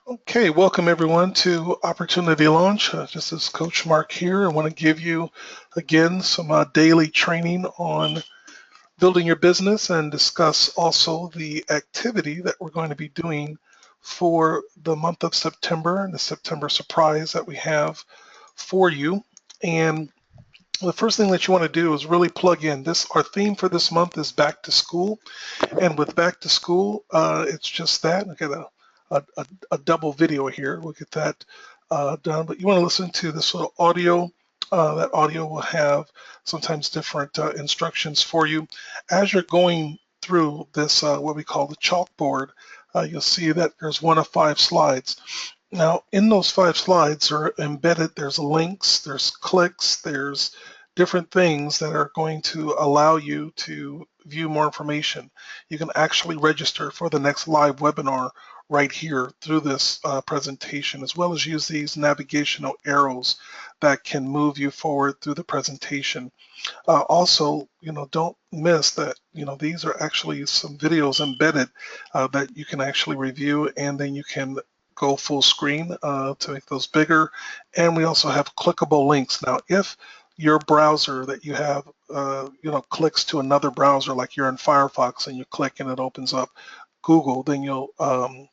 Okay, welcome everyone to Opportunity Launch. This is Coach Mark here. I want to give you again some daily training on building your business and discuss also the activity that we're going to be doing for the month of September and the September surprise that we have for you. And the first thing that you want to do is really plug in this. Our theme for this month is back to school. And with back to school, it's just that. I got a double video here. We'll get that done. But you want to listen to this little audio. That audio will have sometimes different instructions for you. As you're going through this, what we call the chalkboard, you'll see that there's one of 5 slides. Now, in those 5 slides are embedded, there's links, there's clicks, there's different things that are going to allow you to view more information. You can actually register for the next live webinar right here through this presentation, as well as use these navigational arrows that can move you forward through the presentation. Also, don't miss that, these are actually some videos embedded that you can actually review, and then you can go full screen to make those bigger. And we also have clickable links. Now, if your browser that you have, clicks to another browser, like you're in Firefox and you click and it opens up Google, then you'll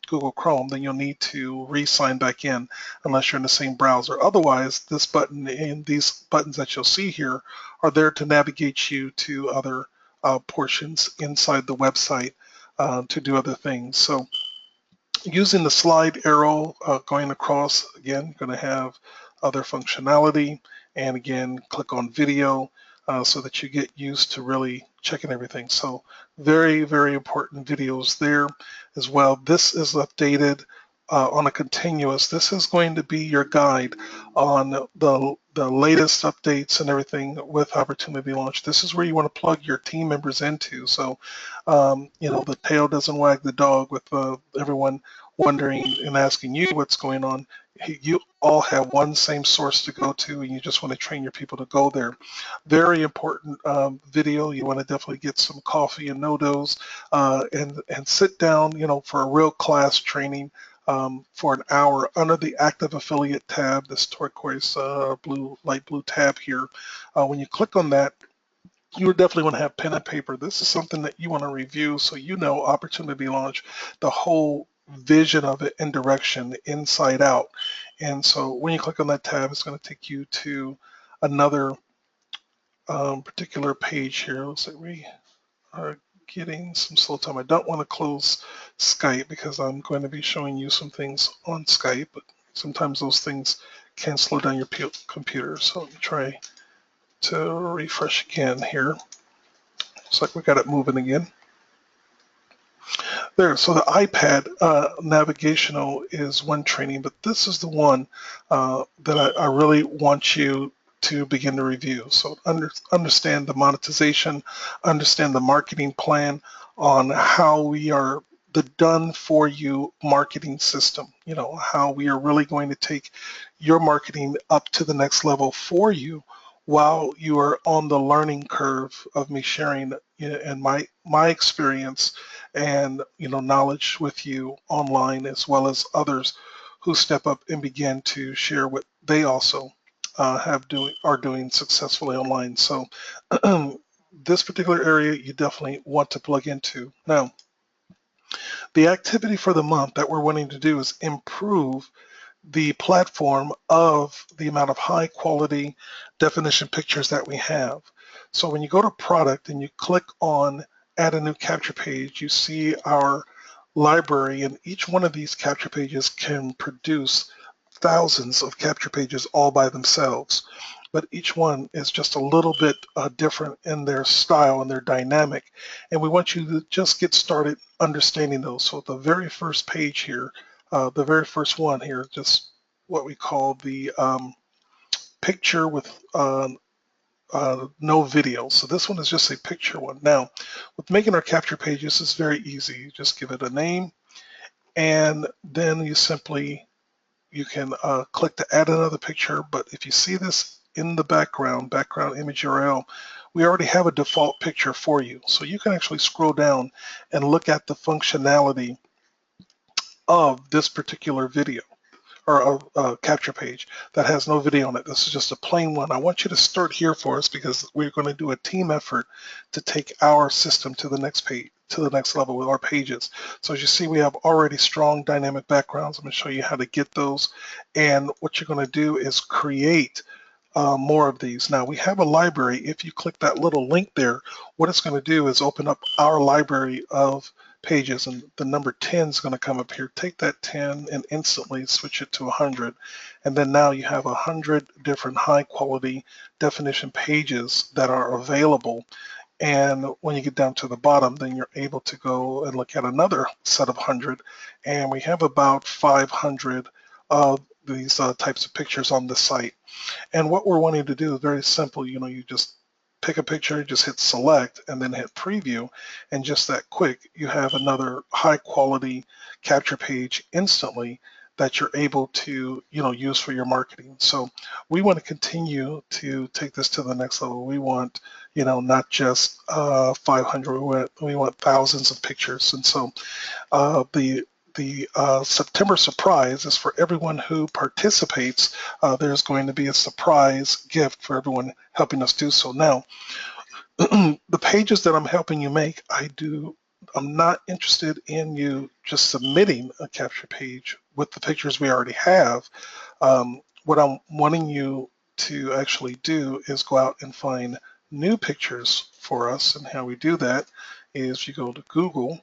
Google Chrome, then you'll need to re-sign back in unless you're in the same browser. Otherwise, this button and these buttons that you'll see here are there to navigate you to other portions inside the website to do other things. So using the slide arrow going across, again, going to have other functionality. And again, click on video so that you get used to really checking everything. So very, very important videos there as well. This is updated on a continuous. This is going to be your guide on the latest updates and everything with Opportunity Launch. This is where you want to plug your team members into. So, the tail doesn't wag the dog with everyone wondering and asking you what's going on. You all have one same source to go to, and you just want to train your people to go there. Very important video. You want to definitely get some coffee and noodles and sit down, for a real class training for an hour under the active affiliate tab, this turquoise light blue tab here. When you click on that, you definitely want to have pen and paper. This is something that you want to review so Opportunity Launch, the whole vision of it and direction inside out. And so when you click on that tab, it's going to take you to another particular page here. Looks like we are getting some slow time. I don't want to close Skype because I'm going to be showing you some things on Skype, but sometimes those things can slow down your computer. So let me try to refresh again here. Looks like we got it moving again. There, so the iPad navigational is one training, but this is the one that I really want you to begin to review. So understand the monetization, understand the marketing plan on how we are the done for you marketing system, how we are really going to take your marketing up to the next level for you while you are on the learning curve of me sharing and my experience and knowledge with you online, as well as others who step up and begin to share what they also are doing successfully online. So this particular area you definitely want to plug into. Now, the activity for the month that we're wanting to do is improve the platform of the amount of high quality definition pictures that we have. So when you go to product and you click on add a new capture page, you see our library, and each one of these capture pages can produce thousands of capture pages all by themselves. But each one is just a little bit different in their style and their dynamic. And we want you to just get started understanding those. So the very first page here, the very first one here, just what we call the picture with no video. So this one is just a picture one. Now, with making our capture pages, it's very easy. You just give it a name, and then you can click to add another picture. But if you see this in the background image URL, we already have a default picture for you. So you can actually scroll down and look at the functionality of this particular video or a capture page that has no video on it. This is just a plain one. I want you to start here for us because we're going to do a team effort to take our system to the next page, to the next level with our pages. So as you see, we have already strong dynamic backgrounds. I'm going to show you how to get those. And what you're going to do is create more of these. Now we have a library. If you click that little link there, what it's going to do is open up our library of pages, and the number 10 is going to come up here. Take that 10 and instantly switch it to 100, and then now you have 100 different high quality definition pages that are available. And when you get down to the bottom, then you're able to go and look at another set of 100, and we have about 500 of these types of pictures on the site. And what we're wanting to do is very simple. You just pick a picture, just hit select, and then hit preview, and just that quick, you have another high quality capture page instantly that you're able to use for your marketing. So we want to continue to take this to the next level. We want not just 500, we want thousands of pictures. And so the September surprise is for everyone who participates. There's going to be a surprise gift for everyone helping us do so. Now, the pages that I'm helping you make, I'm not interested in you just submitting a capture page with the pictures we already have. What I'm wanting you to actually do is go out and find new pictures for us. And how we do that is you go to Google.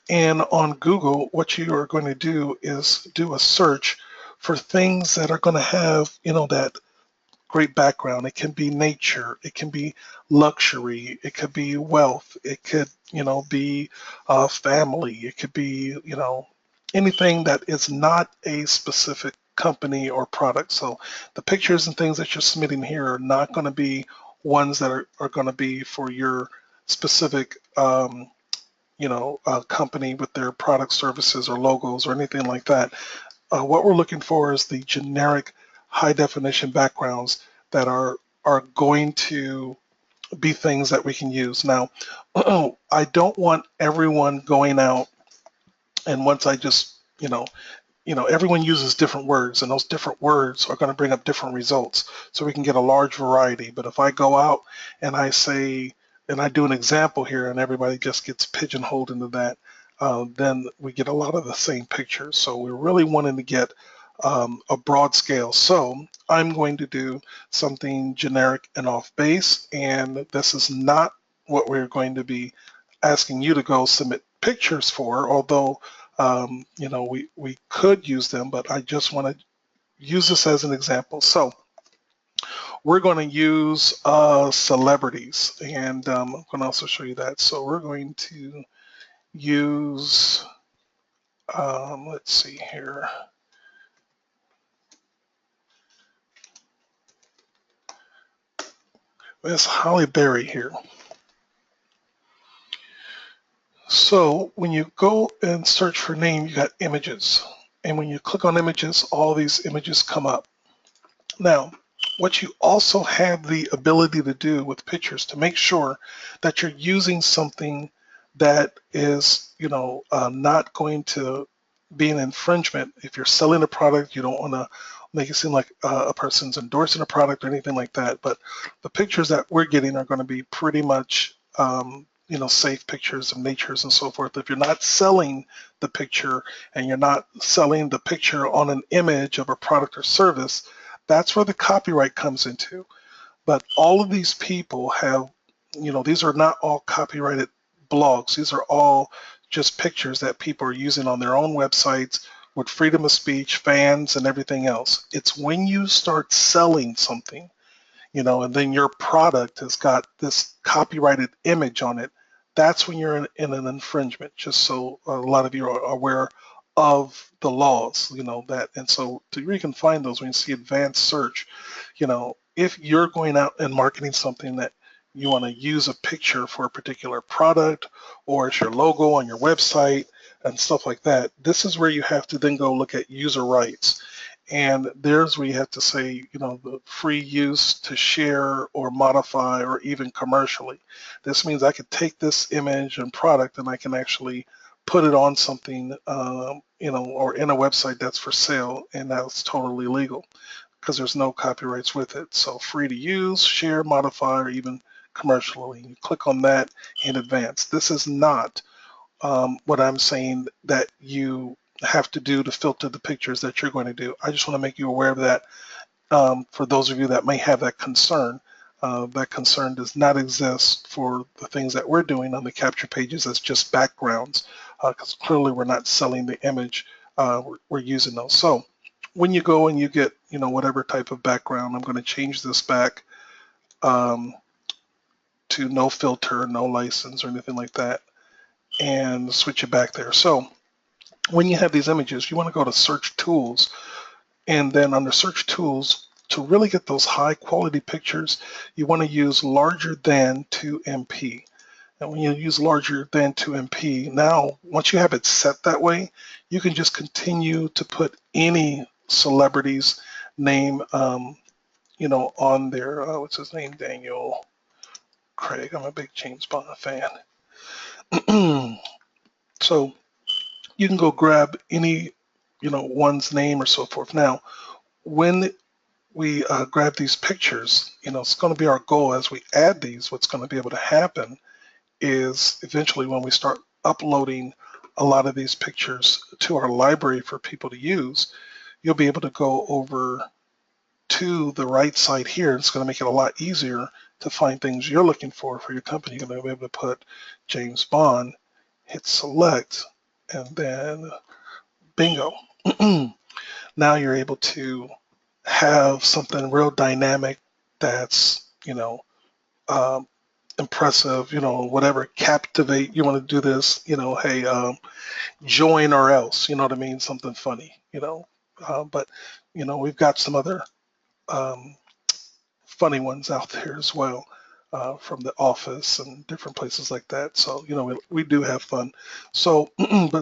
And on Google, what you are going to do is do a search for things that are going to have, that great background. It can be nature, it can be luxury, it could be wealth, it could, be family, it could be, anything that is not a specific company or product. So the pictures and things that you're submitting here are not going to be ones that are going to be for your specific company with their product, services, or logos or anything like that. What we're looking for is the generic high definition backgrounds that are going to be things that we can use. Now, I don't want everyone going out, and once I just, everyone uses different words, and those different words are going to bring up different results. So we can get a large variety. But if I go out and I say, and I do an example here, and everybody just gets pigeonholed into that, then we get a lot of the same pictures. So we're really wanting to get a broad scale. So I'm going to do something generic and off base, and this is not what we're going to be asking you to go submit pictures for, although we could use them, but I just want to use this as an example. So we're going to use celebrities, and I'm going to also show you that. So we're going to use, let's see here. It's Halle Berry here. So when you go and search for name, you got images. And when you click on images, all these images come up. Now, what you also have the ability to do with pictures to make sure that you're using something that is, not going to be an infringement. If you're selling a product, you don't want to make it seem like a person's endorsing a product or anything like that. But the pictures that we're getting are going to be pretty much, safe pictures of natures and so forth. If you're not selling the picture and you're not selling the picture on an image of a product or service, that's where the copyright comes into. But all of these people have, these are not all copyrighted blogs. These are all just pictures that people are using on their own websites with freedom of speech, fans, and everything else. It's when you start selling something, and then your product has got this copyrighted image on it, that's when you're in an infringement, just so a lot of you are aware of the laws, that. And so you can find those when you see advanced search. If you're going out and marketing something that you want to use a picture for a particular product, or it's your logo on your website and stuff like that, this is where you have to then go look at user rights. And there's where you have to say, the free use to share or modify or even commercially. This means I could take this image and product and I can actually put it on something, or in a website that's for sale, and that's totally legal because there's no copyrights with it. So free to use, share, modify, or even commercially. You click on that in advance. This is not what I'm saying that you have to do to filter the pictures that you're going to do. I just want to make you aware of that. For those of you that may have that concern does not exist for the things that we're doing on the capture pages as just backgrounds, because clearly we're not selling the image, we're using those. So when you go and you get, whatever type of background, I'm going to change this back to no filter, no license, or anything like that, and switch it back there. So when you have these images, you want to go to Search Tools, and then under Search Tools, to really get those high quality pictures, you want to use larger than 2MP. And when you use larger than 2MP, now once you have it set that way, you can just continue to put any celebrity's name, on there. What's his name? Daniel Craig. I'm a big James Bond fan. So you can go grab any, one's name or so forth. Now, when we grab these pictures, it's going to be our goal as we add these. What's going to be able to happen is eventually when we start uploading a lot of these pictures to our library for people to use, you'll be able to go over to the right side here. It's going to make it a lot easier to find things you're looking for your company. You're going to be able to put James Bond, hit select, and then bingo. Now you're able to have something real dynamic that's, impressive, whatever, captivate, you want to do this, hey, join or else, you know what I mean? Something funny, but, we've got some other funny ones out there as well, from The Office and different places like that. So, we do have fun. So,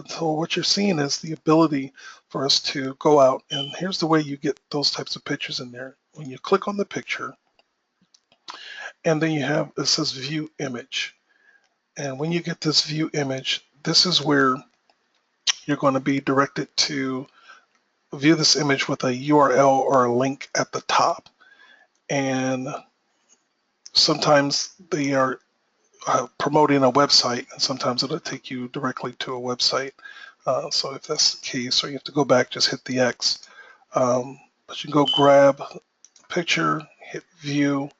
so what you're seeing is the ability for us to go out, and here's the way you get those types of pictures in there. When you click on the picture, and then it says view image. And when you get this view image, this is where you're going to be directed to view this image with a URL or a link at the top. And sometimes they are promoting a website, and sometimes it'll take you directly to a website. So if that's the case, or you have to go back, just hit the X. But you can go grab a picture, hit view,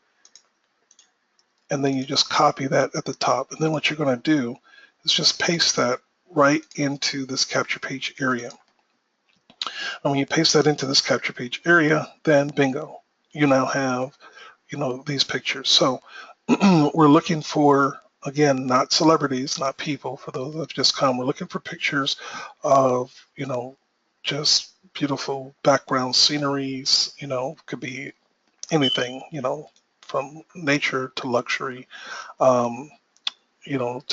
and then you just copy that at the top. And then what you're going to do is just paste that right into this capture page area. And when you paste that into this capture page area, then bingo, you now have, these pictures. So we're looking for, again, not celebrities, not people, for those that have just come. We're looking for pictures of, just beautiful background sceneries, could be anything, from nature to luxury, to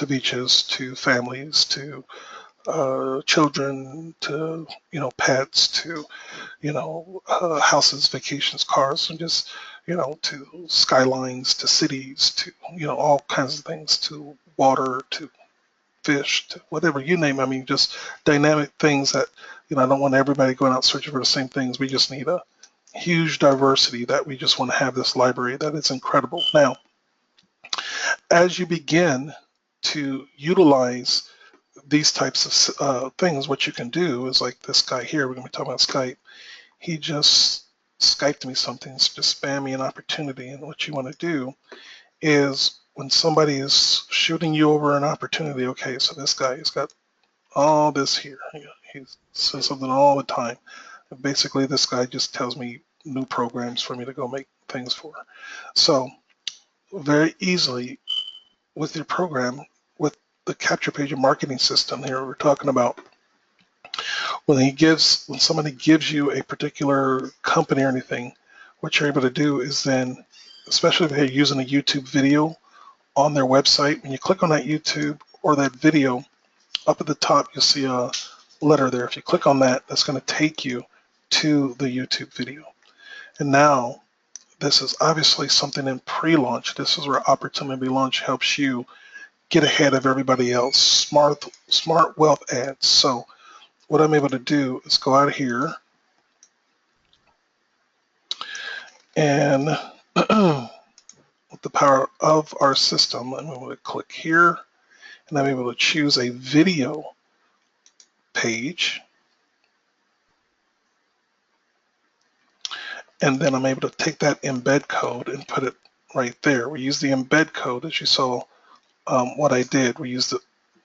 beaches, to families, to children, to, pets, to, houses, vacations, cars, and just, to skylines, to cities, to, all kinds of things, to water, to fish, to whatever you name. I mean, just dynamic things that, I don't want everybody going out searching for the same things. We just need a huge diversity that we just want to have this library that is incredible. Now, as you begin to utilize these types of things, what you can do is like this guy here, we're going to be talking about Skype. He just Skyped me something, it's just spam me an opportunity. And what you want to do is when somebody is shooting you over an opportunity, okay, so this guy has got all this here. He says something all the time. And basically, this guy just tells me new programs for me to go make things for. So very easily with your program, with the capture page and marketing system here we're talking about, when somebody gives you a particular company or anything, what you're able to do is then, especially if they're using a YouTube video on their website, when you click on that YouTube or that video, up at the top you'll see a letter there. If you click on that, that's going to take you to the YouTube video. And now this is obviously something in pre-launch. This is where Opportunity Launch helps you get ahead of everybody else. Smart wealth ads. So what I'm able to do is go out here and with the power of our system, I'm able to click here and I'm able to choose a video page. And then I'm able to take that embed code and put it right there. We use the embed code, as you saw what I did. We use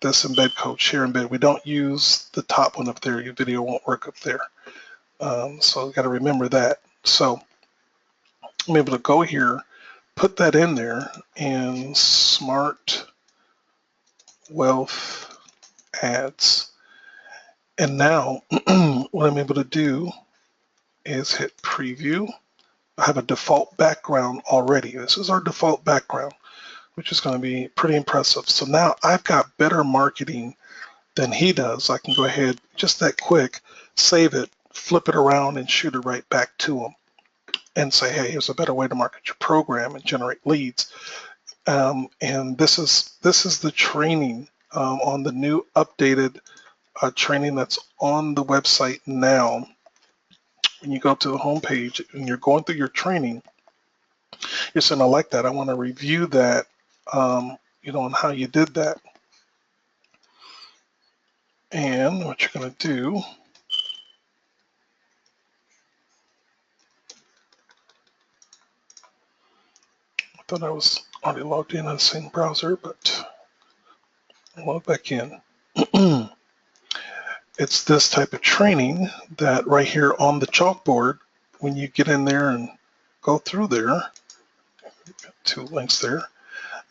this embed code, share embed. We don't use the top one up there. Your video won't work up there. So you got to remember that. So I'm able to go here, put that in there, and Smart Wealth Ads. And now what I'm able to do is hit preview. I have a default background already. This is our default background, which is going to be pretty impressive. So now I've got better marketing than he does. I can go ahead, just that quick, save it, flip it around, and shoot it right back to him and say, hey, here's a better way to market your program and generate leads. And this is the training on the new updated training that's on the website now. When you go to the home page and you're going through your training, you're saying, I like that. I want to review that, on how you did that. And what you're going to do, I thought I was already logged in the same browser, but I'll log back in. It's this type of training that right here on the chalkboard, when you get in there and go through there, two links there,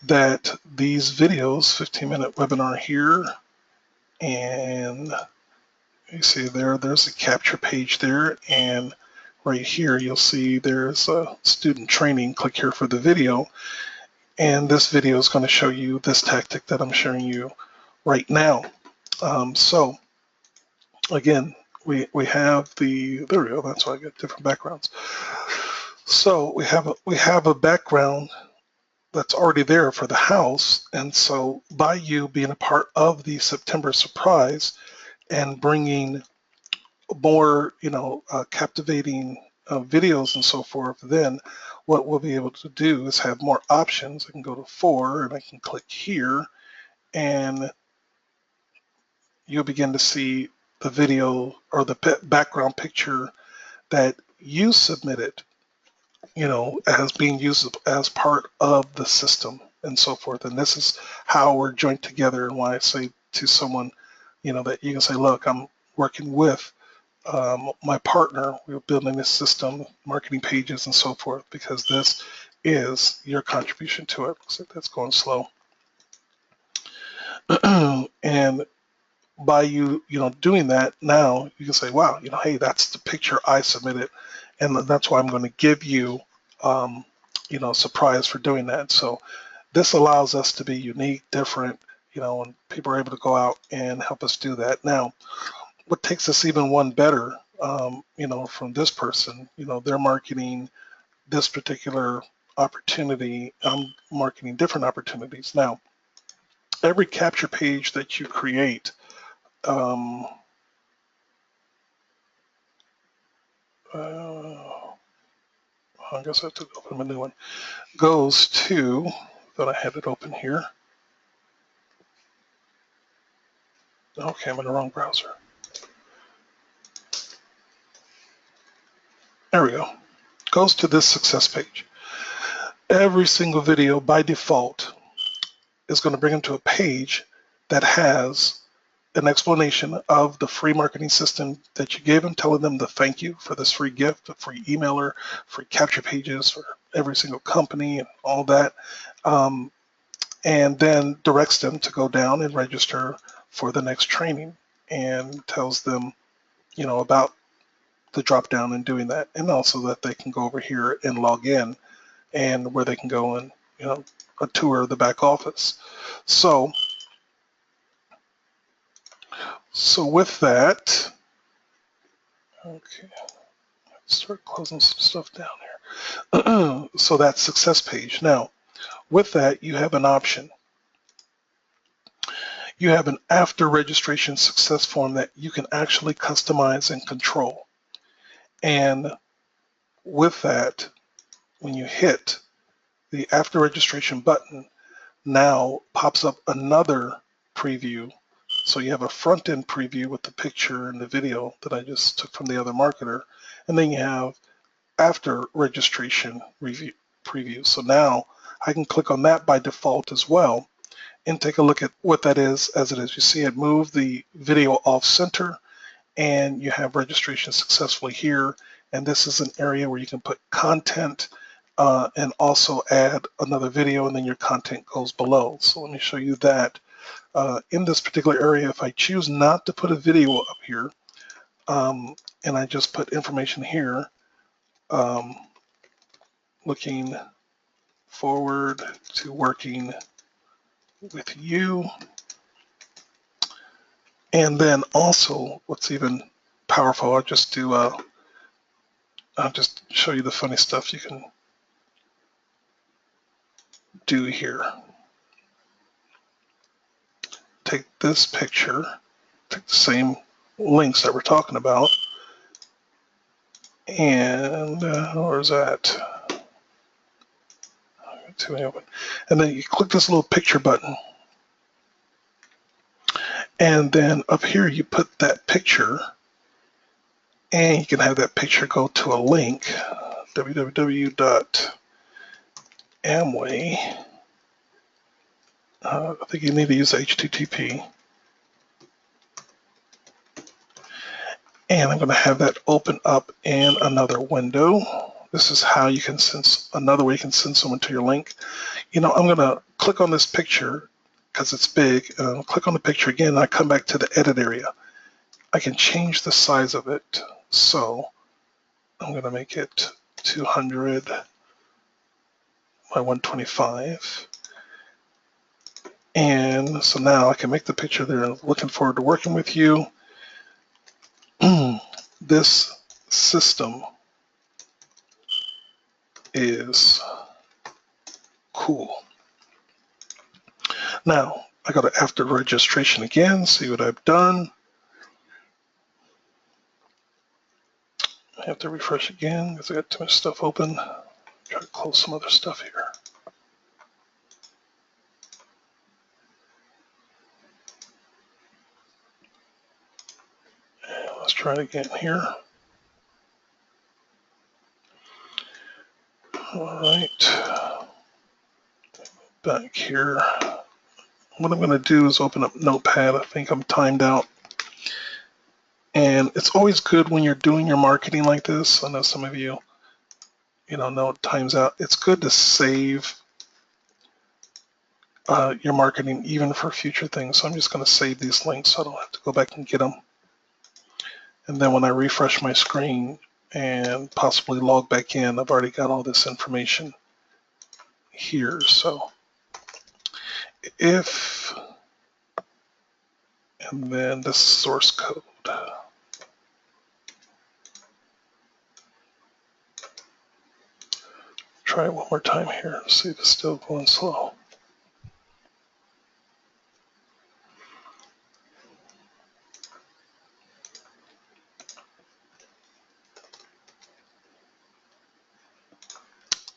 that these videos, 15-minute webinar here, and you see there's a capture page there, and right here you'll see there's a student training. Click here for the video, and this video is going to show you this tactic that I'm showing you right now. So again, we have there we go. That's why I got different backgrounds. So we have a background that's already there for the house, and so by you being a part of the September surprise and bringing more, captivating videos and so forth, then what we'll be able to do is have more options. I can go to 4 and I can click here, and you'll begin to see the video or the background picture that you submitted, as being used as part of the system and so forth. And this is how we're joined together, and why I say to someone, that you can say, look, I'm working with my partner. We're building this system, marketing pages and so forth, because this is your contribution to it. Looks like that's going slow. And by you, doing that, now you can say, wow, hey, that's the picture I submitted, and that's why I'm going to give you, a surprise for doing that. So this allows us to be unique, different, and people are able to go out and help us do that. Now, what takes us even one better, from this person, they're marketing this particular opportunity. I'm marketing different opportunities. Now, every capture page that you create, I guess I have to open a new one, goes to, thought I had it open here. Okay, I'm in the wrong browser. There we go. Goes to this success page. Every single video by default is going to bring them to a page that has an explanation of the free marketing system that you gave them, telling them the thank you for this free gift, a free emailer, free capture pages for every single company and all that, and then directs them to go down and register for the next training, and tells them, about the drop down and doing that, and also that they can go over here and log in, and where they can go and, a tour of the back office. So with that, okay, start closing some stuff down here. So that success page. Now, with that, you have an option. you have an after registration success form that you can actually customize and control. And with that, when you hit the after registration button, now pops up another preview. So you have a front end preview with the picture and the video that I just took from the other marketer. And then you have after registration preview. So now I can click on that by default as well and take a look at what that is as it is. You see it move the video off center and you have registration successfully here. And this is an area where you can put content and also add another video, and then your content goes below. So let me show you that. In this particular area, if I choose not to put a video up here, and I just put information here, looking forward to working with you. And then also, what's even powerful, I'll just show you the funny stuff you can do here. Take this picture, take the same links that we're talking about, and where's that? And then you click this little picture button, and then up here you put that picture, and you can have that picture go to a link, www.amway. I think you need to use HTTP. And I'm going to have that open up in another window. This is how you can send, another way you can send someone to your link. You know, I'm going to click on this picture because it's big. Click on the picture again, and I come back to the edit area. I can change the size of it. So I'm going to make it 200 by 125. And so now I can make the picture there. Looking forward to working with you. This system is cool. Now I go to after registration again, see what I've done. I have to refresh again because I got too much stuff open. Try to close some other stuff here. And let's try it again here. All right, back here. What I'm going to do is open up Notepad. I think I'm timed out. And it's always good when you're doing your marketing like this. I know some of you, know it times out. It's good to save your marketing even for future things. So I'm just going to save these links so I don't have to go back and get them. And then when I refresh my screen and possibly log back in, I've already got all this information here. So if, and then the source code. Try it one more time here, see if it's still going slow.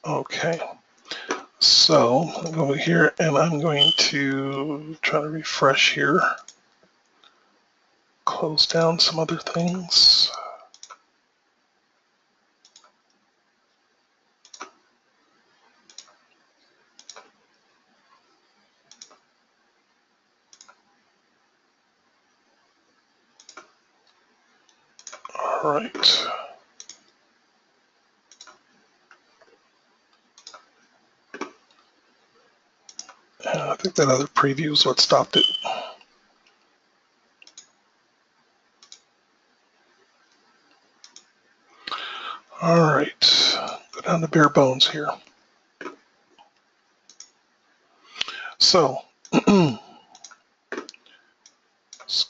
Okay, so I'm over here and I'm going to try to refresh here. Close down some other things. All right. I think that other preview is what stopped it. All right, go down to bare bones here. So, let's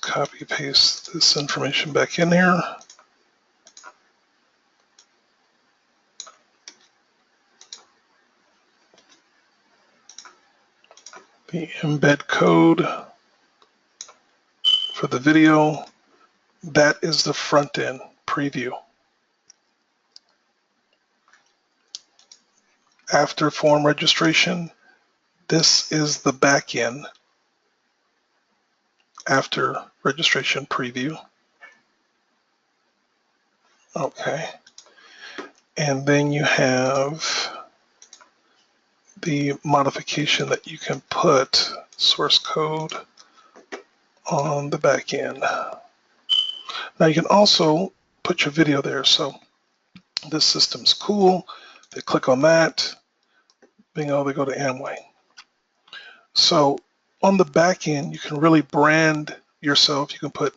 copy paste this information back in here. The embed code. For the video, that is the front end preview. After form registration, this is the back end after registration preview. Okay. And then you have the modification that you can put source code on the back end. Now you can also put your video there. So this system's cool. They click on that. Bingo, they go to Amway. So on the back end, you can really brand yourself. You can put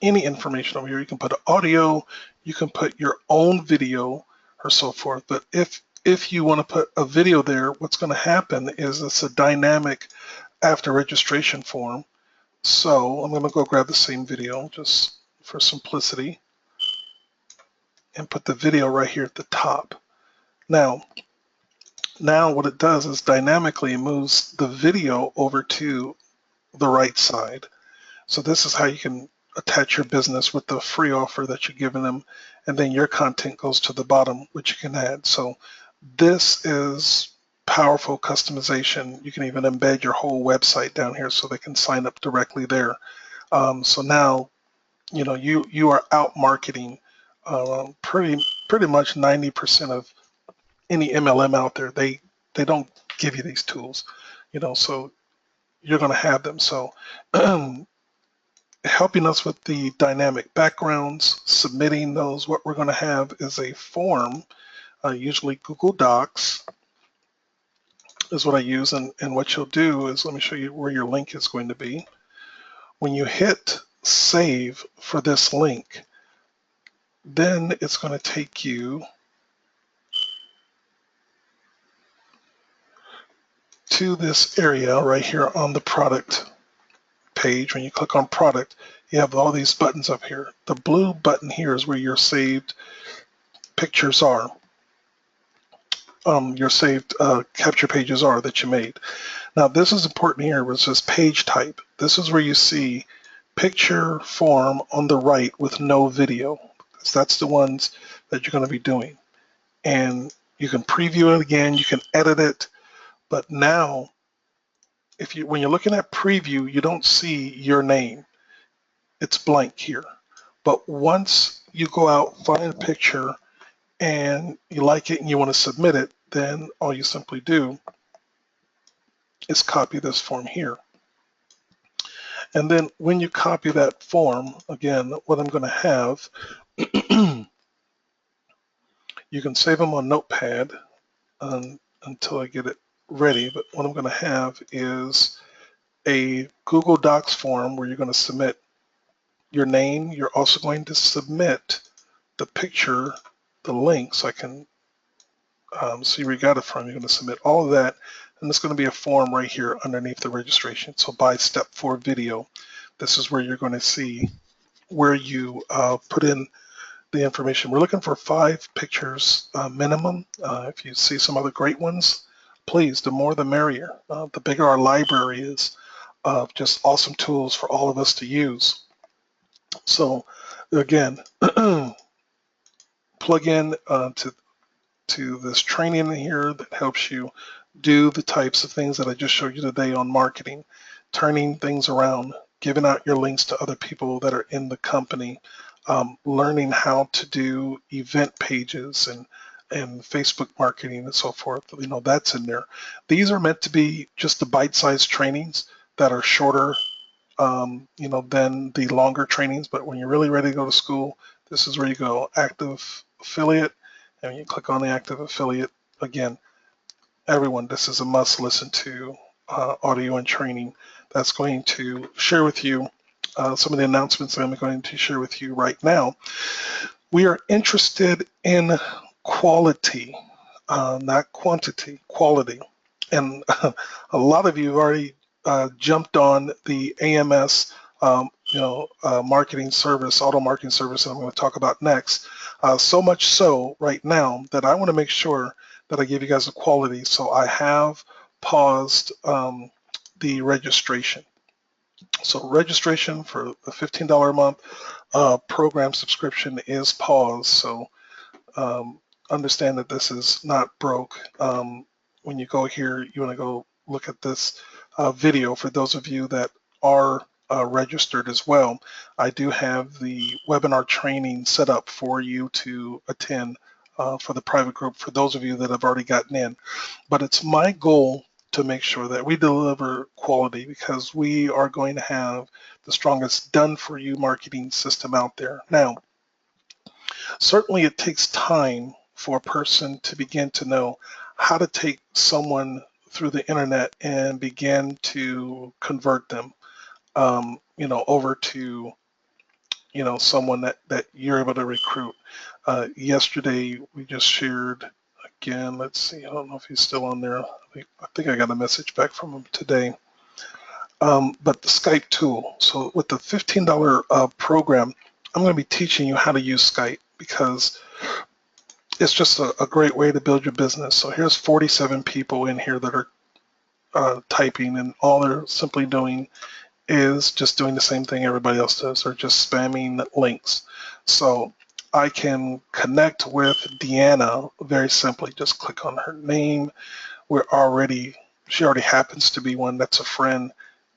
any information over here. You can put audio, you can put your own video or so forth. But if you want to put a video there, what's going to happen is it's a dynamic after registration form. So I'm going to go grab the same video just for simplicity and put the video right here at the top. Now what it does is dynamically moves the video over to the right side. So this is how you can attach your business with the free offer that you're giving them, and then your content goes to the bottom, which you can add. So this is powerful customization. You can even embed your whole website down here so they can sign up directly there. So now, you know, you are out marketing pretty much 90% of any MLM out there. They don't give you these tools, you know, so you're going to have them. So helping us with the dynamic backgrounds, submitting those, what we're going to have is a form, usually Google Docs is what I use. And what you'll do is, let me show you where your link is going to be. When you hit save for this link, then it's going to take you to this area right here on the product page. When you click on product, you have all these buttons up here. The blue button here is where your saved pictures are. Your saved capture pages are that you made. Now this is important here, which is page type. This is where you see picture form on the right with no video, because that's the ones that you're going to be doing. And you can preview it again, you can edit it, but now when you're looking at preview, you don't see your name. It's blank here. But once you go out, find a picture, and you like it and you want to submit it, then all you simply do is copy this form here. And then when you copy that form, again, what I'm going to have, you can save them on Notepad until I get it ready. But what I'm going to have is a Google Docs form where you're going to submit your name. You're also going to submit the picture, the link, so I can see where you got it from. You're going to submit all of that, and it's going to be a form right here underneath the registration. So by step 4 video, this is where you're going to see where you put in the information. We're looking for 5 pictures minimum. If you see some other great ones, please, the more the merrier. The bigger our library is of just awesome tools for all of us to use. So again, plug in to this training here that helps you do the types of things that I just showed you today on marketing, turning things around, giving out your links to other people that are in the company, learning how to do event pages and Facebook marketing and so forth. You know, that's in there. These are meant to be just the bite-sized trainings that are shorter, you know, than the longer trainings. But when you're really ready to go to school, this is where you go. Active affiliate, and when you click on the active affiliate, again, everyone, this is a must listen to audio and training that's going to share with you some of the announcements that I'm going to share with you right now. We are interested in quality, not quantity, quality. And a lot of you have already jumped on the AMS marketing service, auto marketing service that I'm going to talk about next. So much so right now that I want to make sure that I give you guys a quality. So I have paused the registration. So registration for the $15 a month program subscription is paused. So understand that this is not broke. When you go here, you want to go look at this video. For those of you that are registered as well, I do have the webinar training set up for you to attend for the private group for those of you that have already gotten in. But it's my goal to make sure that we deliver quality, because we are going to have the strongest done for you marketing system out there. Now, certainly it takes time for a person to begin to know how to take someone through the internet and begin to convert them, over to, someone that you're able to recruit. Yesterday, we just shared again, let's see, I don't know if he's still on there. I think I got a message back from him today. But the Skype tool. So with the $15 program, I'm going to be teaching you how to use Skype, because it's just a great way to build your business. So here's 47 people in here that are typing, and all they're simply doing is just doing the same thing everybody else does. They're just spamming links. So I can connect with Deanna very simply. Just click on her name. She already happens to be one that's a friend.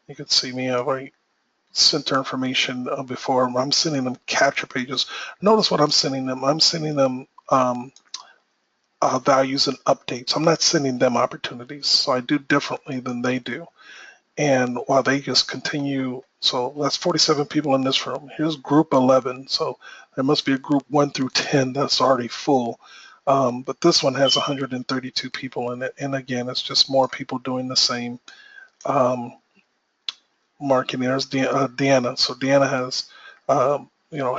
You can see me. I've already sent her information before. I'm sending them capture pages. Notice what I'm sending them. I'm sending them values and updates. I'm not sending them opportunities. So I do differently than they do. And while they just continue, so that's 47 people in this room. Here's group 11. So there must be a group 1 through 10 that's already full. But this one has 132 people in it. And again, it's just more people doing the same marketing. There's Deanna. So Deanna has,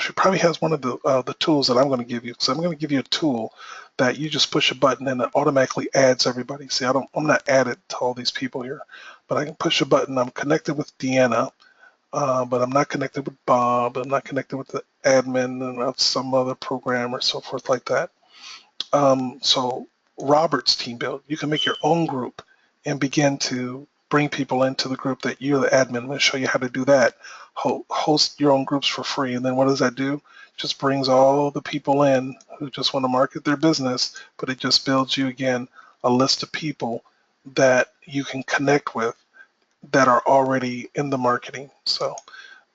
she probably has one of the tools that I'm going to give you. So I'm going to give you a tool that you just push a button and it automatically adds everybody. See, I'm not added to all these people here, but I can push a button. I'm connected with Deanna, but I'm not connected with Bob. I'm not connected with the admin of some other program or so forth like that. So Robert's Team Build, you can make your own group and begin to bring people into the group that you're the admin. I'm going to show you how to do that. Host your own groups for free. And then what does that do? It just brings all the people in who just want to market their business, but it just builds you, again, a list of people that you can connect with that are already in the marketing. So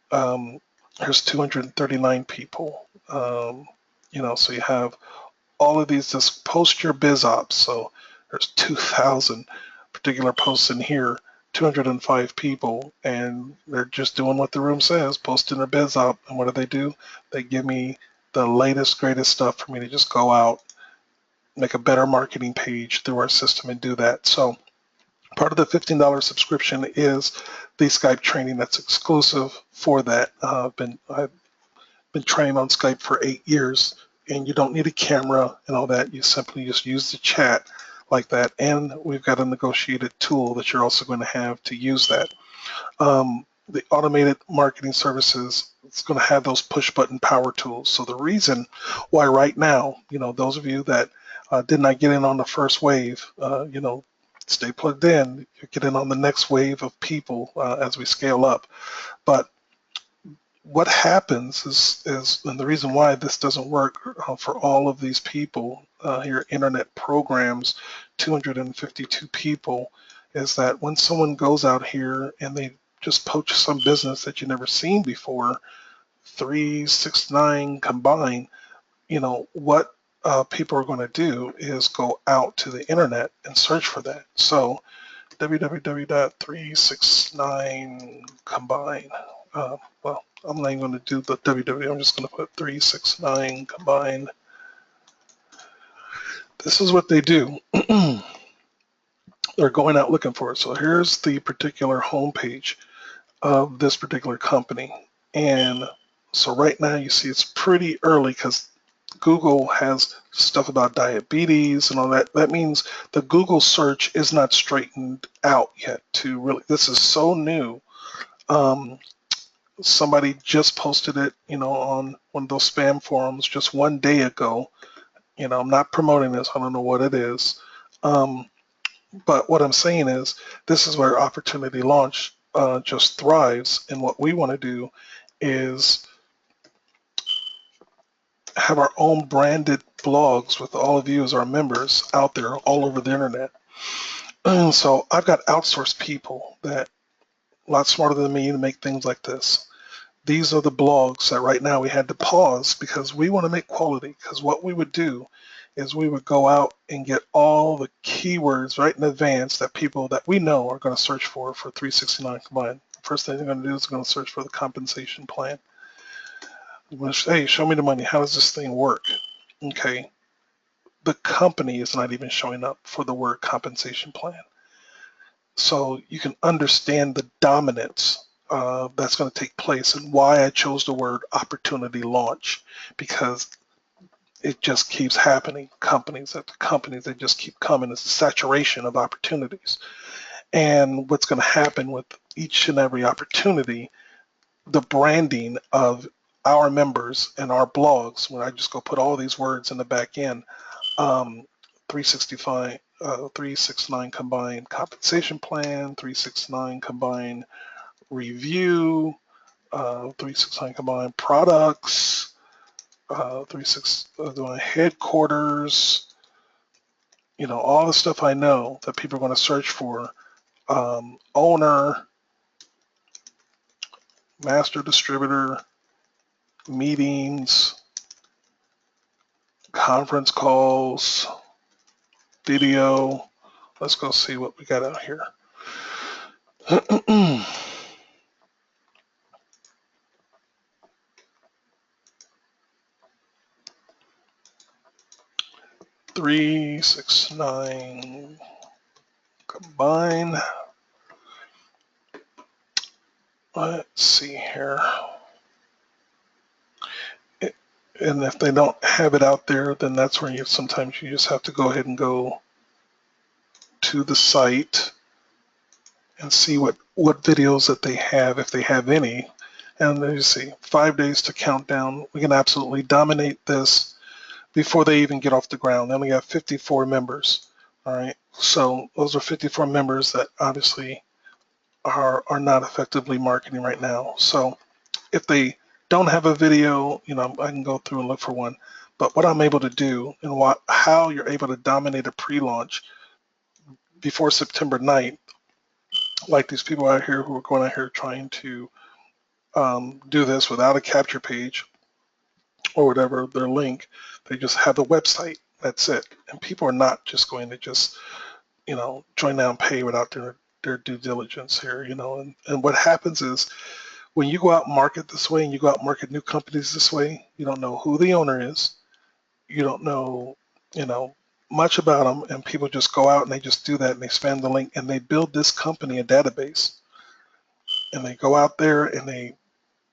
there's 239 people. So you have all of these. Just post your biz ops. So there's 2,000 particular posts in here, 205 people, and they're just doing what the room says, posting their biz op. And what do? They give me the latest, greatest stuff for me to just go out, make a better marketing page through our system and do that. So part of the $15 subscription is the Skype training that's exclusive for that. I've been trained on Skype for 8 years, and you don't need a camera and all that. You simply just use the chat like that, and we've got a negotiated tool that you're also going to have to use that. The automated marketing services, it's going to have those push button power tools. So the reason why right now, those of you that did not get in on the first wave, stay plugged in. You get in on the next wave of people as we scale up. But what happens is, and the reason why this doesn't work for all of these people here, internet programs, 252 people, is that when someone goes out here and they just poach some business that you've never seen before, 369 combined, what people are going to do is go out to the internet and search for that. So www.369 combine. Well, I'm not even going to do the www. I'm just going to put 369 combined. This is what they do. They're going out looking for it. So here's the particular homepage of this particular company. And so right now you see it's pretty early because Google has stuff about diabetes and all that. That means the Google search is not straightened out yet to really, this is so new. Somebody just posted it, on one of those spam forums just one day ago. I'm not promoting this. I don't know what it is. But what I'm saying is this is where Opportunity Launch just thrives. And what we want to do is have our own branded blogs with all of you as our members out there all over the internet. And so I've got outsourced people that a lot smarter than me to make things like this. These are the blogs that right now we had to pause because we want to make quality. Because what we would do is we would go out and get all the keywords right in advance that people that we know are going to search for 369 combined. First thing they're going to do is they're going to search for the compensation plan. Hey, show me the money. How does this thing work? Okay. The company is not even showing up for the word compensation plan. So you can understand the dominance that's going to take place and why I chose the word opportunity launch, because it just keeps happening. Companies after companies, they just keep coming. It's a saturation of opportunities. And what's going to happen with each and every opportunity, the branding of our members and our blogs, when I just go put all these words in the back end, 369 combined compensation plan, 369 combined review, 369 combined products, 369 headquarters, all the stuff I know that people are going to search for, owner, master distributor, meetings, conference calls, video. Let's go see what we got out here. 369 combine. Let's see here. And if they don't have it out there, then that's where sometimes you just have to go ahead and go to the site and see what videos that they have, if they have any. And then you see 5 days to countdown. We can absolutely dominate this before they even get off the ground. Then we got 54 members. All right. So those are 54 members that obviously are not effectively marketing right now. So if they don't have a video, I can go through and look for one. But what I'm able to do and how you're able to dominate a pre-launch before September 9th, like these people out here who are going out here trying to do this without a capture page or whatever, their link, they just have the website. That's it. And people are not just going to just, join now and pay without their due diligence here, and what happens is when you go out and market this way and you go out and market new companies this way, you don't know who the owner is. You don't know, much about them, and people just go out and they just do that and they spam the link and they build this company a database. And they go out there and they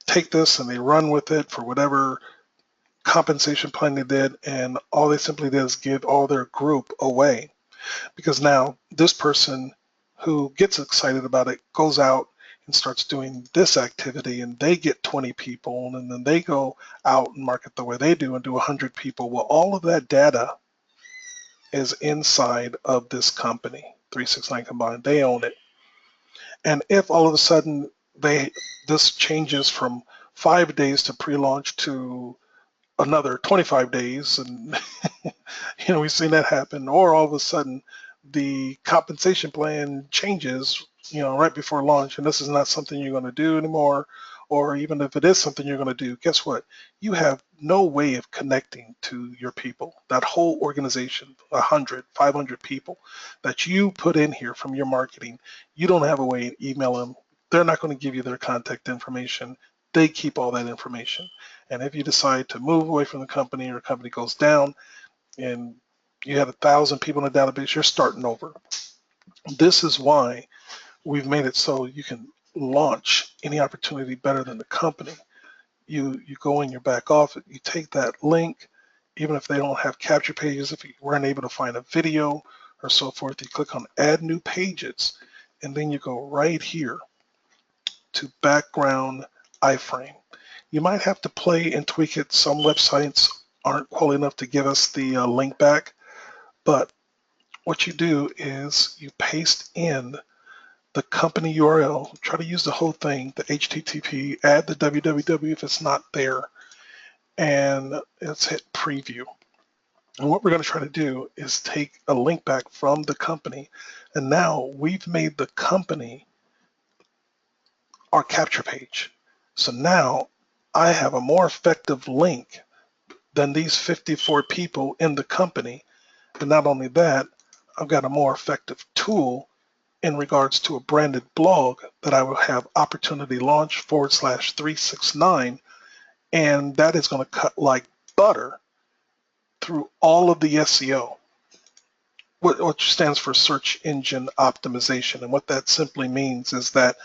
take this and they run with it for whatever compensation plan they did, and all they simply did is give all their group away. Because now this person who gets excited about it goes out and starts doing this activity and they get 20 people, and then they go out and market the way they do and do 100 people. Well, all of that data is inside of this company, 369 combined. They own it. And if all of a sudden this changes from 5 days to pre-launch to another 25 days, and we've seen that happen, or all of a sudden the compensation plan changes, right before launch, and this is not something you're going to do anymore, or even if it is something you're going to do, guess what? You have no way of connecting to your people. That whole organization, 100, 500 people that you put in here from your marketing, you don't have a way to email them. They're not going to give you their contact information. They keep all that information. And if you decide to move away from the company, or the company goes down and you had 1,000 people in the database, you're starting over. This is why we've made it so you can launch any opportunity better than the company. You go in your back office, you take that link, even if they don't have capture pages, if you weren't able to find a video or so forth, you click on add new pages, and then you go right here to background iframe. You might have to play and tweak it. Some websites aren't quality enough to give us the link back, but what you do is you paste in the company URL, try to use the whole thing, the HTTP, add the www if it's not there, and let's hit preview. And what we're going to try to do is take a link back from the company, and now we've made the company our capture page. So now I have a more effective link than these 54 people in the company. And not only that, I've got a more effective tool in regards to a branded blog that I will have opportunity launch /369, and that is going to cut like butter through all of the SEO, which stands for search engine optimization. And what that simply means is that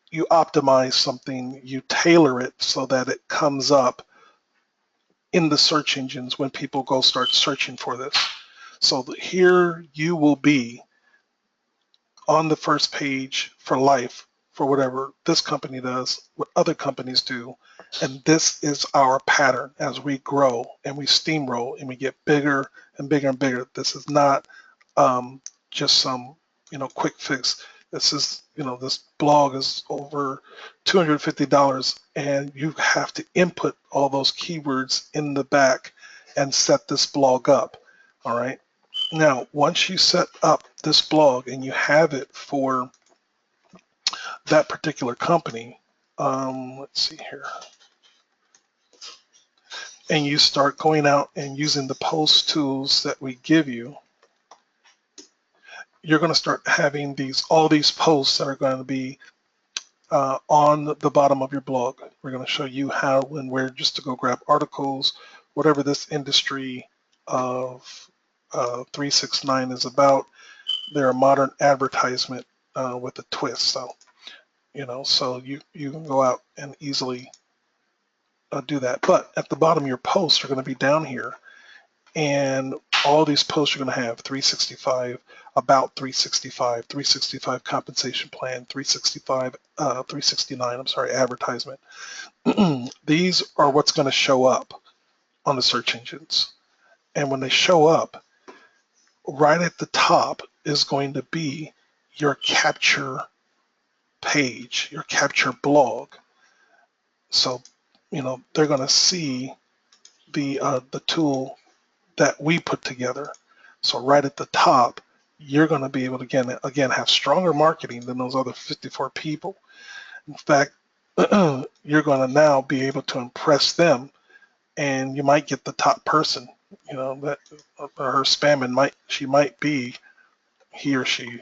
you optimize something, you tailor it so that it comes up in the search engines when people go start searching for this. So here you will be on the first page for life for whatever this company does, what other companies do. And this is our pattern as we grow and we steamroll and we get bigger and bigger and bigger. This is not just some, quick fix. This is, this blog is over $250 and you have to input all those keywords in the back and set this blog up. All right. Now, once you set up this blog and you have it for that particular company, let's see here, and you start going out and using the post tools that we give you, you're going to start having all these posts that are going to be on the bottom of your blog. We're going to show you how and where just to go grab articles, whatever this industry of 369 is about. They're a modern advertisement with a twist. So, so you can go out and easily do that. But at the bottom, your posts are going to be down here. And all these posts are going to have 365, about 365, 365 compensation plan, 365, 369, I'm sorry, advertisement. These are what's going to show up on the search engines. And when they show up, right at the top is going to be your capture page, your capture blog. So, they're going to see the tool that we put together. So right at the top, you're going to be able to again have stronger marketing than those other 54 people. In fact, you're going to now be able to impress them, and you might get the top person. That her spamming she might be he or she.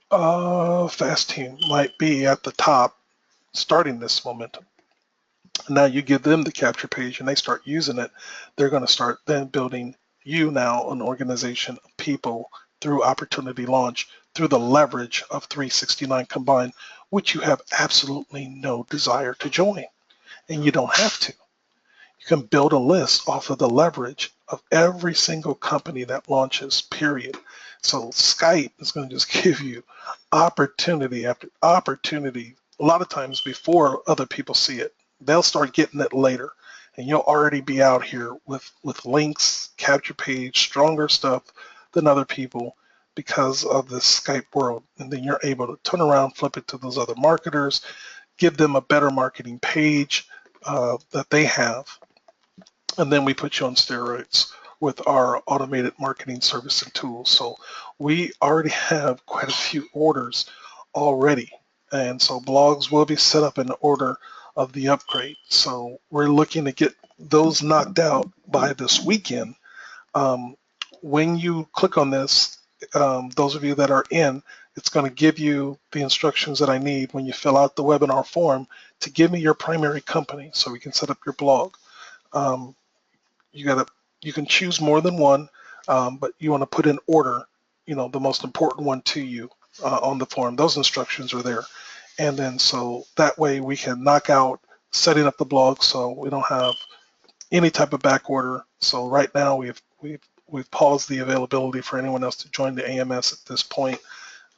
Fast Team might be at the top, starting this momentum. Now you give them the capture page and they start using it. They're going to start then building you now an organization of people through opportunity launch, through the leverage of 369 combined, which you have absolutely no desire to join. And you don't have to. You can build a list off of the leverage of every single company that launches, period. So Skype is going to just give you opportunity after opportunity, a lot of times before other people see it. They'll start getting it later, and you'll already be out here with links, capture page, stronger stuff than other people because of the Skype world. And then you're able to turn around, flip it to those other marketers, give them a better marketing page that they have. And then we put you on steroids with our automated marketing service and tools. So we already have quite a few orders already. And so blogs will be set up in order of the upgrade. So we're looking to get those knocked out by this weekend. When you click on this, those of you that are in, it's going to give you the instructions that I need when you fill out the webinar form to give me your primary company so we can set up your blog. You can choose more than one, but you want to put in order, the most important one to you on the form. Those instructions are there. And then so that way we can knock out setting up the blog so we don't have any type of back order. So right now we've paused the availability for anyone else to join the AMS at this point.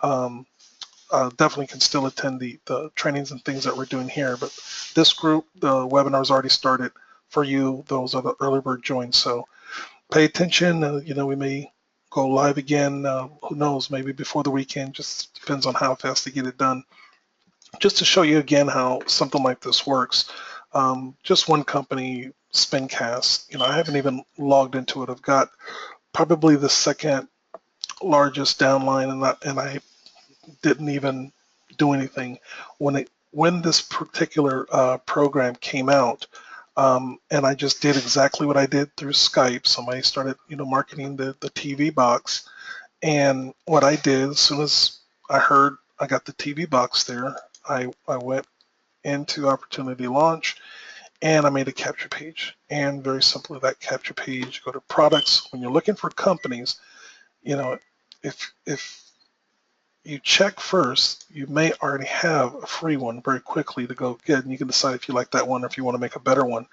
Definitely can still attend the trainings and things that we're doing here, but this group, the webinar's already started for you. Those are the early bird joins. So pay attention. We may go live again. Who knows? Maybe before the weekend. Just depends on how fast they get it done. Just to show you again how something like this works. Just one company, Spincast. I haven't even logged into it. I've got probably the second largest downline, and I didn't even do anything when this particular program came out. And I just did exactly what I did through Skype. Somebody started, marketing the TV box, and what I did as soon as I heard I got the TV box there, I went into Opportunity Launch and I made a capture page. And very simply, that capture page, go to products. When you're looking for companies, if you check first, you may already have a free one very quickly to go get, and you can decide if you like that one or if you want to make a better one.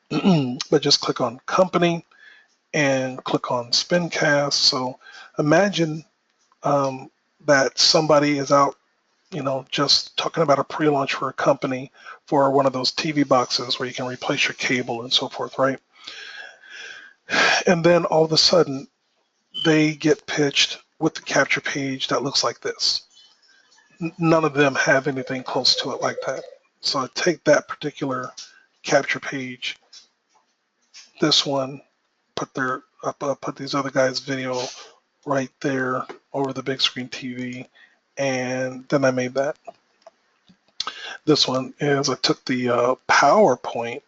But just click on company and click on Spincast. So imagine that somebody is out, just talking about a pre-launch for a company for one of those TV boxes where you can replace your cable and so forth, right? And then all of a sudden, they get pitched with the capture page that looks like this. None of them have anything close to it like that. So I take that particular capture page, this one, put these other guys' video right there over the big screen TV, and then I made that. This one is I took the PowerPoint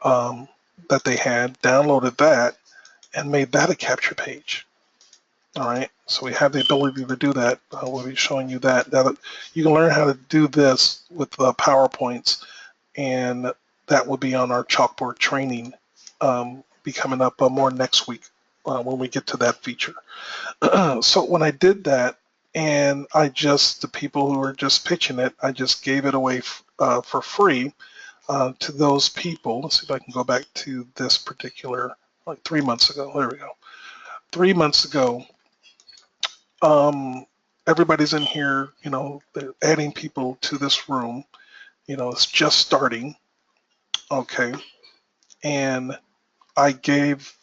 that they had, downloaded that, and made that a capture page. All right, so we have the ability to do that. We'll be showing you that. Now, you can learn how to do this with PowerPoints, and that will be on our chalkboard training, be coming up more next week when we get to that feature. So when I did that, and the people who were just pitching it, I just gave it away for free to those people. Let's see if I can go back to this particular, like 3 months ago. There we go. 3 months ago, everybody's in here, they're adding people to this room. It's just starting. Okay. And I gave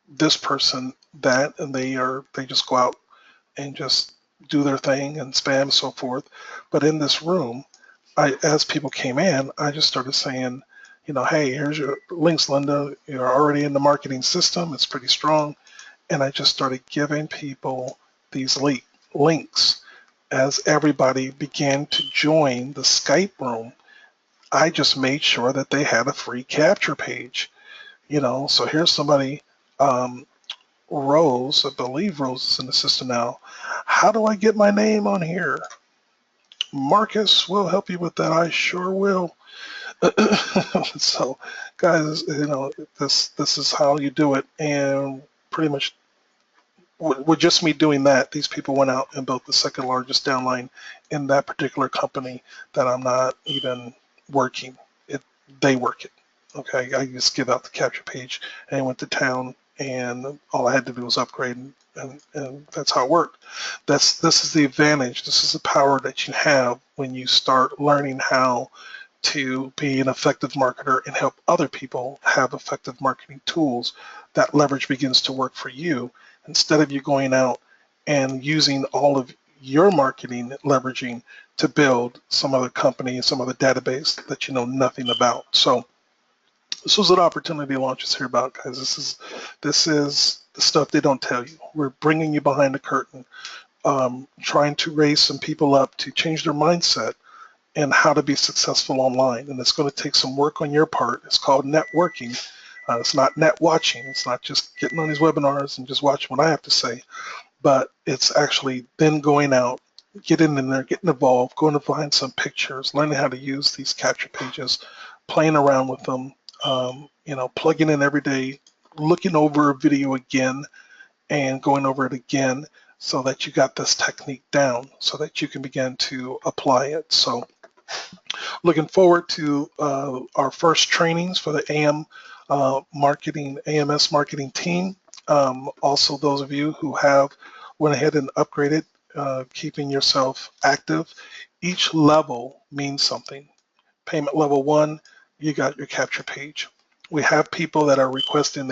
this person that, and they just go out and just do their thing and spam and so forth. But in this room, as people came in, I just started saying, hey, here's your links, Linda. You're already in the marketing system. It's pretty strong. And I just started giving people these links. As everybody began to join the Skype room, I just made sure that they had a free capture page. So here's somebody, Rose, I believe Rose is in the system now. How do I get my name on here? Marcus will help you with that. I sure will. So, guys, this is how you do it, and pretty much with just me doing that, these people went out and built the second largest downline in that particular company that I'm not even working. They work it. Okay, I just give out the capture page and I went to town, and all I had to do was upgrade, and that's how it worked. This is the advantage. This is the power that you have when you start learning how to be an effective marketer and help other people have effective marketing tools. That leverage begins to work for you instead of you going out and using all of your marketing leveraging to build some other company, some other database that you know nothing about. So this was an opportunity launches here about, guys. This is the stuff they don't tell you. We're bringing you behind the curtain, trying to raise some people up to change their mindset and how to be successful online. And it's going to take some work on your part. It's called networking. It's not net watching. It's not just getting on these webinars and just watching what I have to say, but it's actually then going out, getting in there, getting involved, going to find some pictures, learning how to use these capture pages, playing around with them, plugging in every day, looking over a video again and going over it again so that you got this technique down so that you can begin to apply it. So looking forward to our first trainings for the AMS marketing team. Also, those of you who have went ahead and upgraded, keeping yourself active. Each level means something. Payment level 1, you got your capture page. We have people that are requesting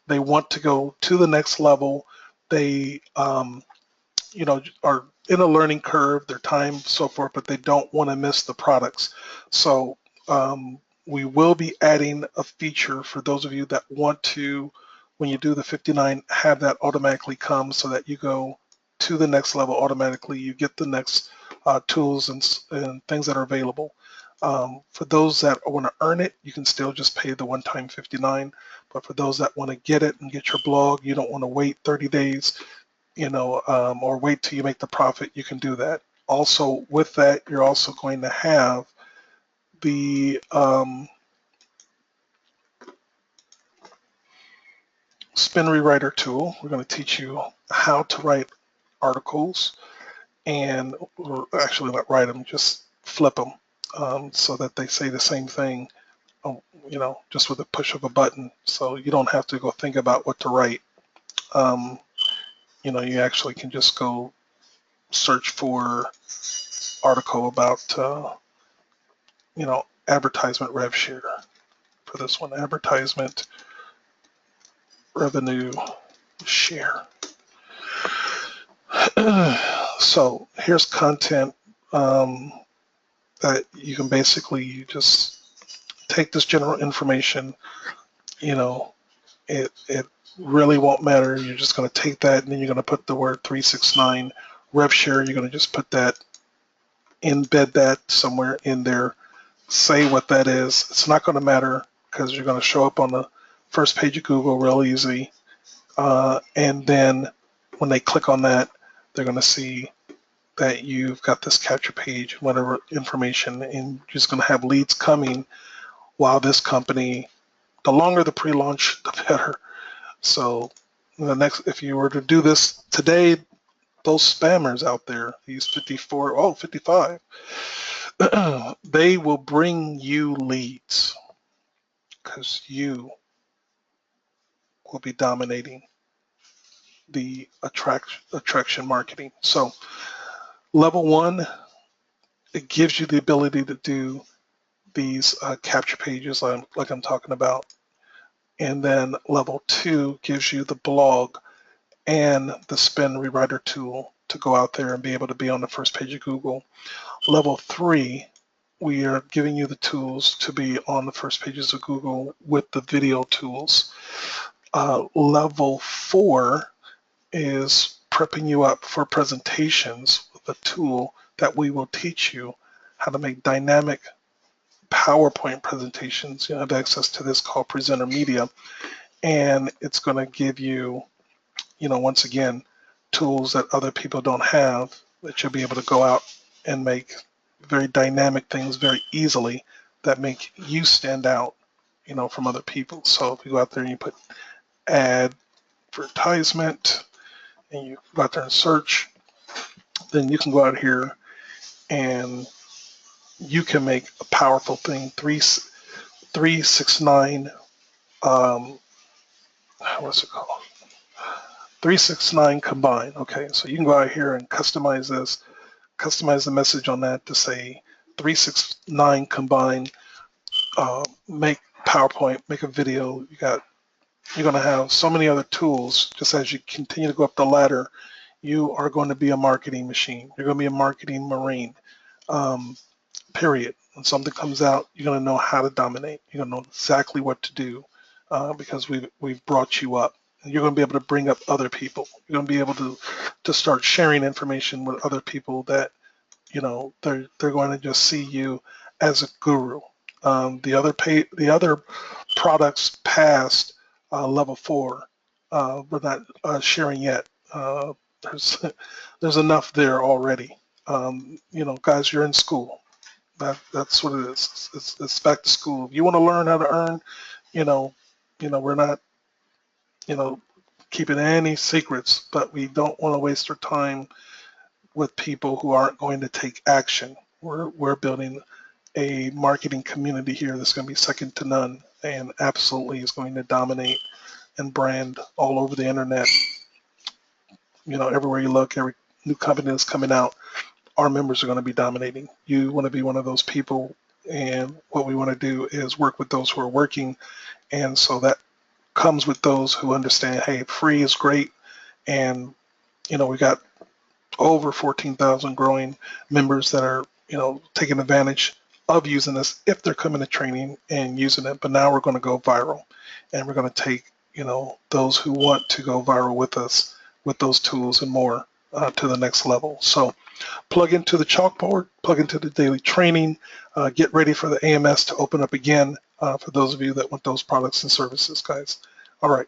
they want to go to the next level, they are in a learning curve, their time, so forth, but they don't want to miss the products. So we will be adding a feature for those of you that want to, when you do the 59, have that automatically come so that you go to the next level automatically. You get the next tools and things that are available. For those that want to earn it, you can still just pay the one-time 59. But for those that want to get it and get your blog, you don't want to wait 30 days, or wait till you make the profit, you can do that. Also, with that, you're also going to have the Spin Rewriter tool. We're going to teach you how to write articles or actually not write them, just flip them so that they say the same thing, just with a push of a button. So you don't have to go think about what to write. You actually can just go search for article about, advertisement rev share. For this one, advertisement revenue share. So here's content that you can basically just take this general information. It really won't matter. You're just going to take that and then you're going to put the word 369 rev share. You're going to just put that, embed that somewhere in there, say what that is. It's not going to matter because you're going to show up on the first page of Google real easy. And then when they click on that, they're going to see that you've got this capture page, whatever information, and you're just going to have leads coming while this company, the longer the pre-launch, the better. So if you were to do this today, those spammers out there, these 55, they will bring you leads because you will be dominating the attraction marketing. So level 1, it gives you the ability to do these capture pages like I'm talking about. And then level 2 gives you the blog and the Spin Rewriter tool to go out there and be able to be on the first page of Google. Level 3, we are giving you the tools to be on the first pages of Google with the video tools. Level 4 is prepping you up for presentations with a tool that we will teach you how to make dynamic PowerPoint presentations. You have access to this called Presenter Media, and it's going to give you, once again, tools that other people don't have, that you'll be able to go out and make very dynamic things very easily that make you stand out, from other people. So if you go out there and you put advertisement and you go out there and search, then you can go out here and you can make a powerful thing. 369, what's it called? 369 combine. Okay, so you can go out here and customize this, customize the message on that to say 369 combine, make PowerPoint, make a video. You're going to have so many other tools. Just as you continue to go up the ladder, you are going to be a marketing machine. You're going to be a marketing marine, period. When something comes out, you're going to know how to dominate. You're going to know exactly what to do because we've brought you up. And you're going to be able to bring up other people. You're going to be able to start sharing information with other people that, they're going to just see you as a guru. The other products past level 4, we're not sharing yet. There's enough there already. Guys, you're in school. That's what it is. It's back to school. If you want to learn how to earn, we're not, keeping any secrets, but we don't want to waste our time with people who aren't going to take action. We're building a marketing community here that's going to be second to none and absolutely is going to dominate and brand all over the internet. Everywhere you look, every new company that's coming out, our members are going to be dominating. You want to be one of those people, and what we want to do is work with those who are working, and so that comes with those who understand, hey, free is great, And, we got over 14,000 growing members that are, taking advantage of using this if they're coming to training and using it. But now we're going to go viral, and we're going to take, those who want to go viral with us with those tools and more to the next level. So plug into the chalkboard, plug into the daily training, get ready for the AMS to open up again for those of you that want those products and services, guys. All right.